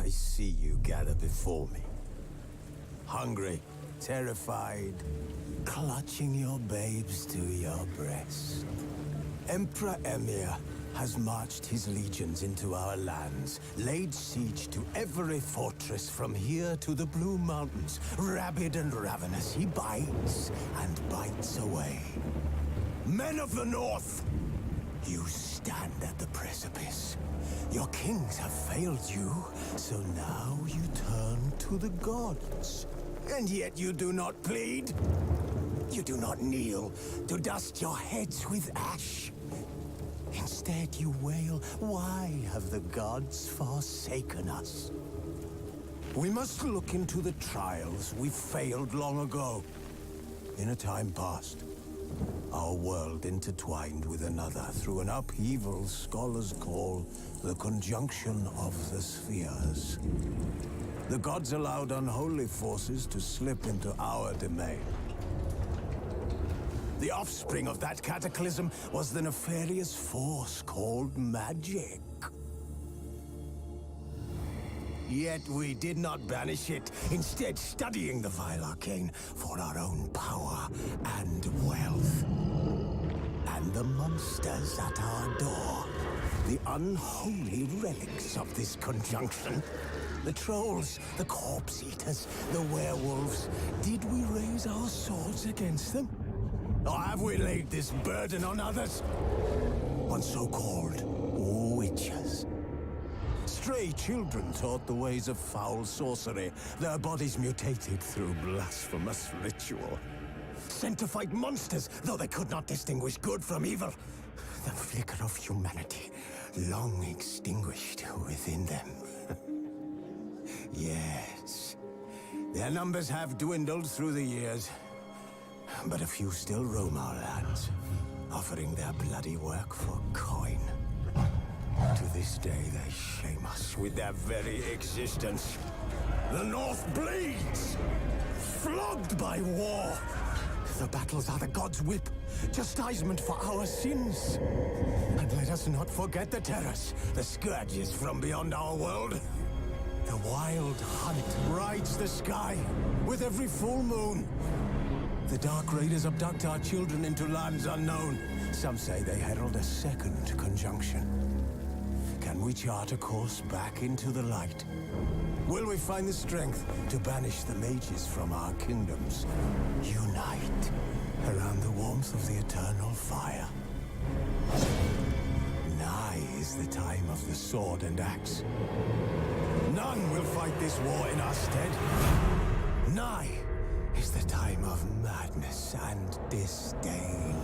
I see you gather before me. Hungry, terrified, clutching your babes to your breast. Emperor Emir has marched his legions into our lands, laid siege to every fortress from here to the Blue Mountains. Rabid and ravenous, he bites and bites away. Men of the North, you stand at the precipice. Your kings have failed you, so now you turn to the gods. And yet you do not plead. You do not kneel to dust your heads with ash. Instead you wail, why have the gods forsaken us? We must look into the trials we failed long ago. In a time past, our world intertwined with another through an upheaval scholars call the conjunction of the spheres. The gods allowed unholy forces to slip into our domain. The offspring of that cataclysm was the nefarious force called magic. Yet we did not banish it, instead studying the vile arcane for our own power and wealth. And the monsters at our door, the unholy relics of this conjunction. The trolls, the corpse-eaters, the werewolves. Did we raise our swords against them? Or have we laid this burden on others? On so-called witches. Stray children taught the ways of foul sorcery, their bodies mutated through blasphemous ritual. Sent to fight monsters, though they could not distinguish good from evil. The flicker of humanity, long extinguished within them. Yes, their numbers have dwindled through the years, but a few still roam our lands, offering their bloody work for coin. To this day, they shame us with their very existence. The North bleeds, flogged by war. The battles are the gods' whip, chastisement for our sins. And let us not forget the terrors, the scourges from beyond our world. The wild hunt rides the sky with every full moon. The Dark Raiders abduct our children into lands unknown. Some say they herald a second conjunction. Can we chart a course back into the light? Will we find the strength to banish the mages from our kingdoms? Unite around the warmth of the eternal fire. Nigh is the time of the sword and axe. None will fight this war in our stead. Nigh is the time of madness and disdain.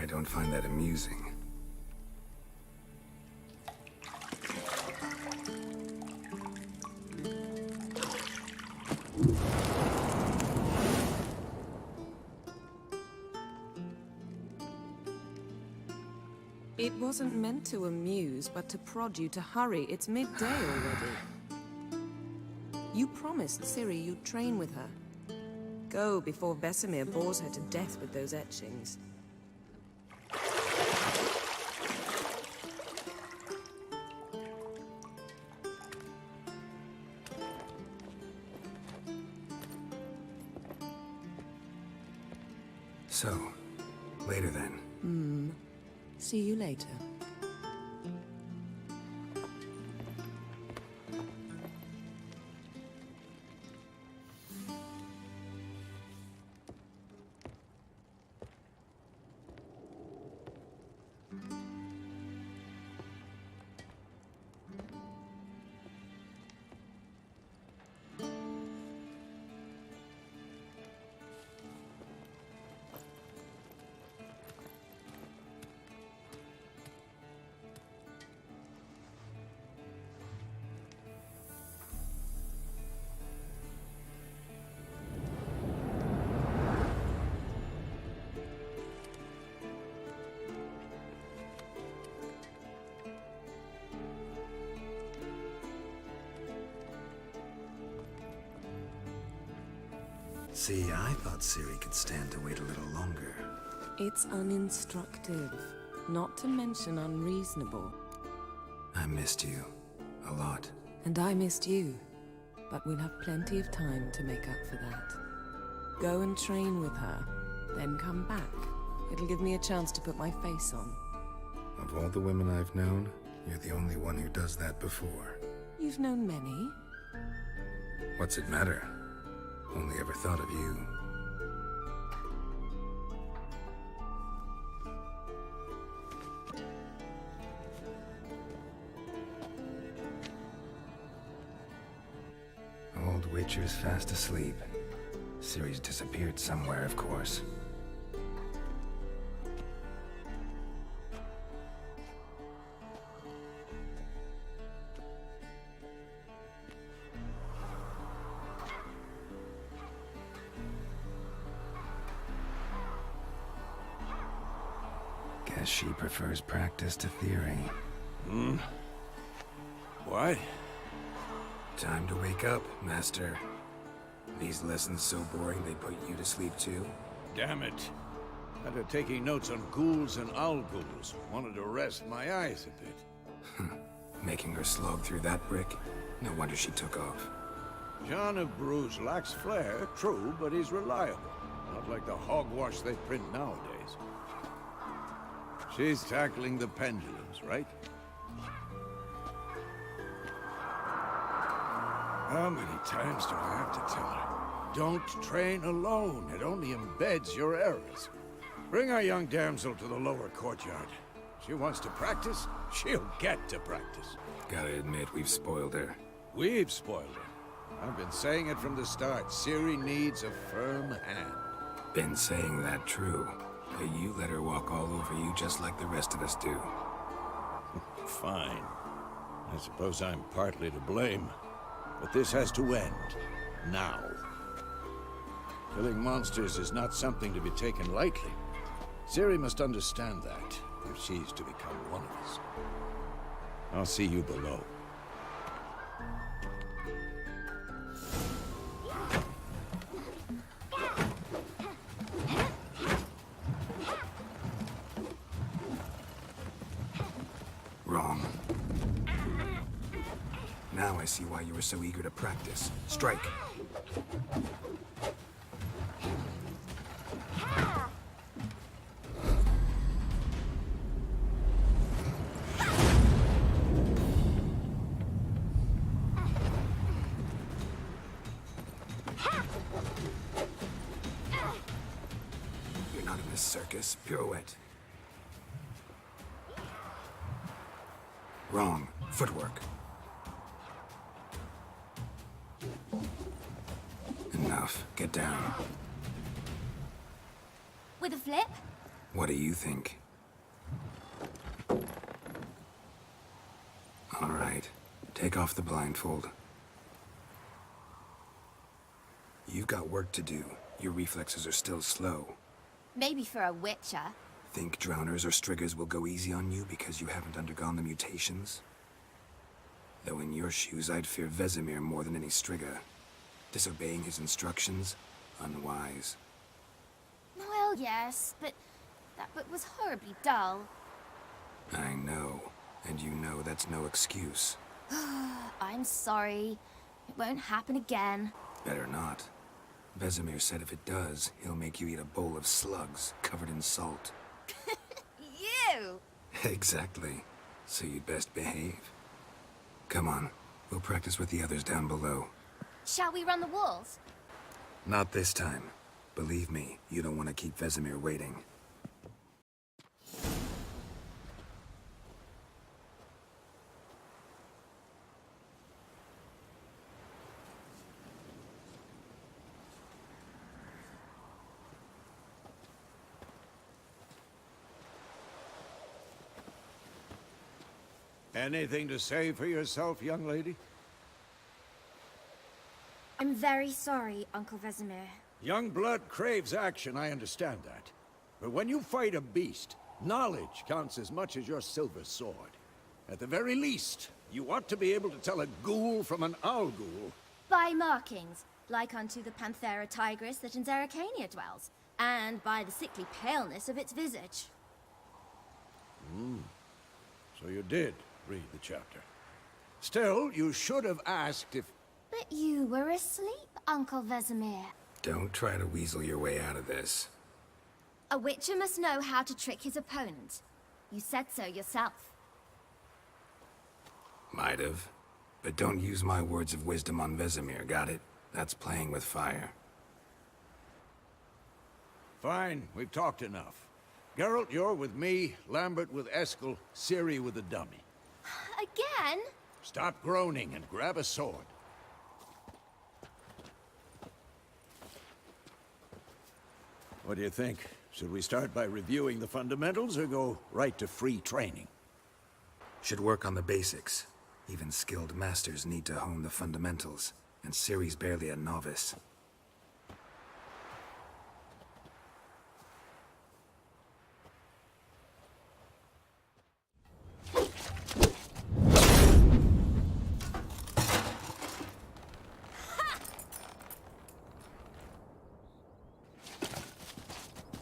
I don't find that amusing. It wasn't meant to amuse, but to prod you to hurry. It's midday already. You promised Ciri you'd train with her. Go before Vesemir bores her to death with those etchings. So, later then. See you later. See, I thought Ciri could stand to wait a little longer. It's uninstructive, not to mention unreasonable. I missed you. A lot. And I missed you. But we'll have plenty of time to make up for that. Go and train with her, then come back. It'll give me a chance to put my face on. Of all the women I've known, you're the only one who does that before. You've known many. What's it matter? Only ever thought of you. Old Witcher's fast asleep. Ciri's disappeared somewhere, of course. Guess she prefers practice to theory. Why? Time to wake up, Master. These lessons so boring they put you to sleep too? Damn it. After taking notes on ghouls and owl ghouls, wanted to rest my eyes a bit. Making her slog through that brick? No wonder she took off. John of Bruges lacks flair, true, but he's reliable. Not like the hogwash they print nowadays. She's tackling the pendulums, right? How many times do I have to tell her? Don't train alone. It only embeds your errors. Bring our young damsel to the lower courtyard. She wants to practice, she'll get to practice. Gotta admit, we've spoiled her. We've spoiled her. I've been saying it from the start. Ciri needs a firm hand. Been saying that true. But you let her walk all over you just like the rest of us do. Fine. I suppose I'm partly to blame. But this has to end. Now. Killing monsters is not something to be taken lightly. Ciri must understand that, if she's to become one of us. I'll see you below. Wrong. Now I see why you were so eager to practice. Strike. You're not in this circus. Pirouette. Wrong. Footwork. Enough. Get down. With a flip? What do you think? All right, take off the blindfold. You've got work to do. Your reflexes are still slow. Maybe for a witcher. Think drowners or striggers will go easy on you because you haven't undergone the mutations? Though in your shoes, I'd fear Vesemir more than any strigger. Disobeying his instructions? Unwise. Well, yes, but that book was horribly dull. I know. And you know that's no excuse. I'm sorry. It won't happen again. Better not. Vesemir said if it does, he'll make you eat a bowl of slugs covered in salt. You! Exactly. So you'd best behave. Come on. We'll practice with the others down below. Shall we run the walls? Not this time. Believe me, you don't want to keep Vesemir waiting. Anything to say for yourself, young lady? I'm very sorry, Uncle Vesemir. Young blood craves action, I understand that. But when you fight a beast, knowledge counts as much as your silver sword. At the very least, you ought to be able to tell a ghoul from an owl ghoul. By markings, like unto the Panthera tigris that in Zerrikania dwells, and by the sickly paleness of its visage. So you did read the chapter. Still, you should have asked if... But you were asleep, Uncle Vesemir. Don't try to weasel your way out of this. A witcher must know how to trick his opponent. You said so yourself. Might have. But don't use my words of wisdom on Vesemir, got it? That's playing with fire. Fine, we've talked enough. Geralt, you're with me, Lambert with Eskel, Ciri with the dummy. Again? Stop groaning and grab a sword. What do you think? Should we start by reviewing the fundamentals or go right to free training? Should work on the basics. Even skilled masters need to hone the fundamentals, and Ciri's barely a novice.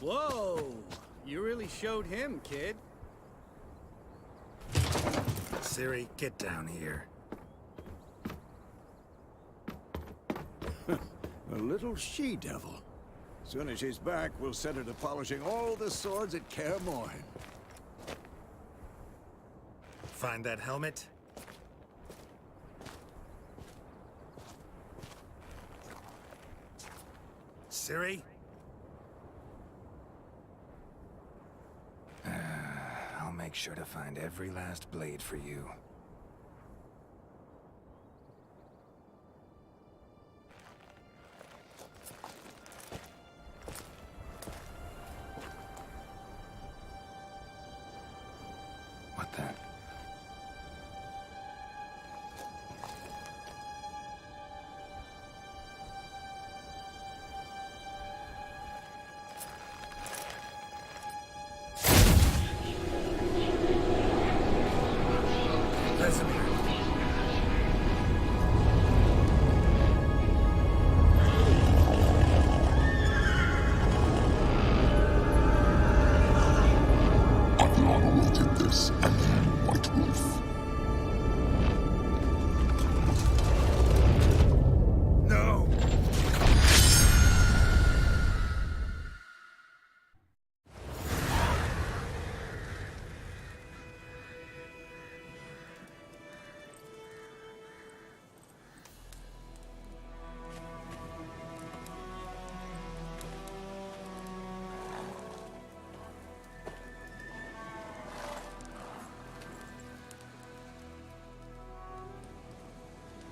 Whoa! You really showed him, kid. Ciri, get down here. A little she-devil. Soon as she's back, we'll set her to polishing all the swords at Kaer Morhen. Find that helmet? Ciri? I'll make sure to find every last blade for you. What the?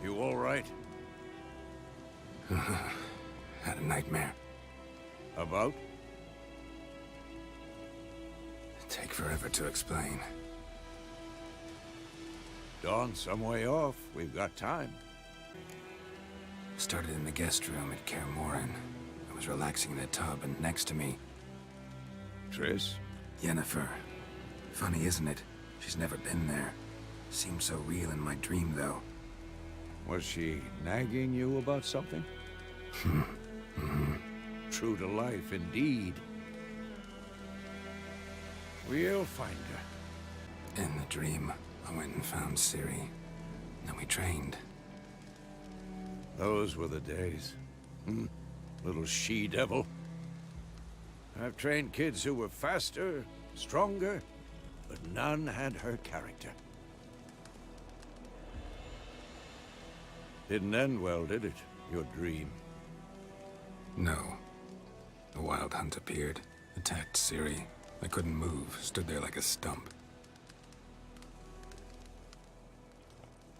You all right? Had a nightmare. About? forever to explain. Dawn's some way off. We've got time. Started in the guest room at Kaer Morhen. I was relaxing in a tub, and next to me, Triss? Yennefer. Funny, isn't it? She's never been there. Seemed so real in my dream, though. Was she nagging you about something? True to life, indeed. We'll find her. In the dream, I went and found Ciri. Then we trained. Those were the days. Little she-devil. I've trained kids who were faster, stronger, but none had her character. Didn't end well, did it? Your dream? No. The Wild Hunt appeared, attacked Ciri. I couldn't move, stood there like a stump.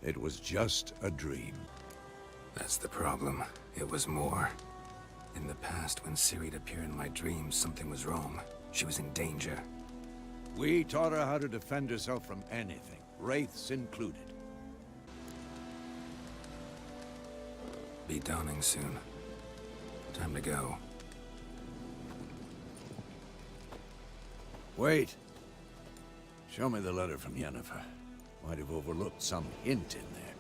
It was just a dream. That's the problem. It was more. In the past, when Ciri'd appear in my dreams, something was wrong. She was in danger. We taught her how to defend herself from anything, wraiths included. Be dawning soon. Time to go. Wait. Show me the letter from Yennefer. Might have overlooked some hint in there.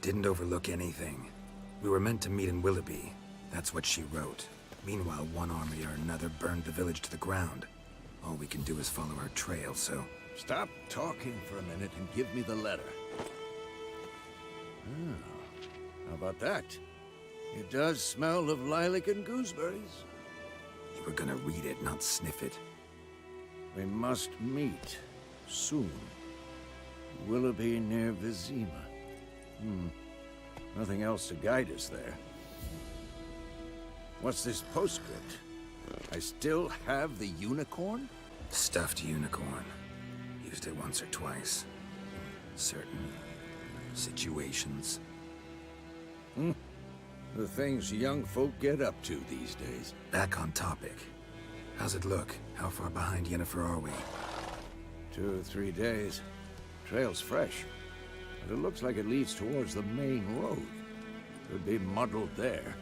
Didn't overlook anything. We were meant to meet in Willoughby. That's what she wrote. Meanwhile, one army or another burned the village to the ground. All we can do is follow her trail, so... Stop talking for a minute and give me the letter. How about that? It does smell of lilac and gooseberries. You were gonna read it, not sniff it. We must meet. Soon. Willoughby near Vizima. Nothing else to guide us there. What's this postscript? I still have the unicorn? Stuffed unicorn. Used it once or twice. Certain situations. The things young folk get up to these days. Back on topic. How's it look? How far behind Yennefer are we? 2 or 3 days. Trail's fresh. But it looks like it leads towards the main road. Could be muddled there.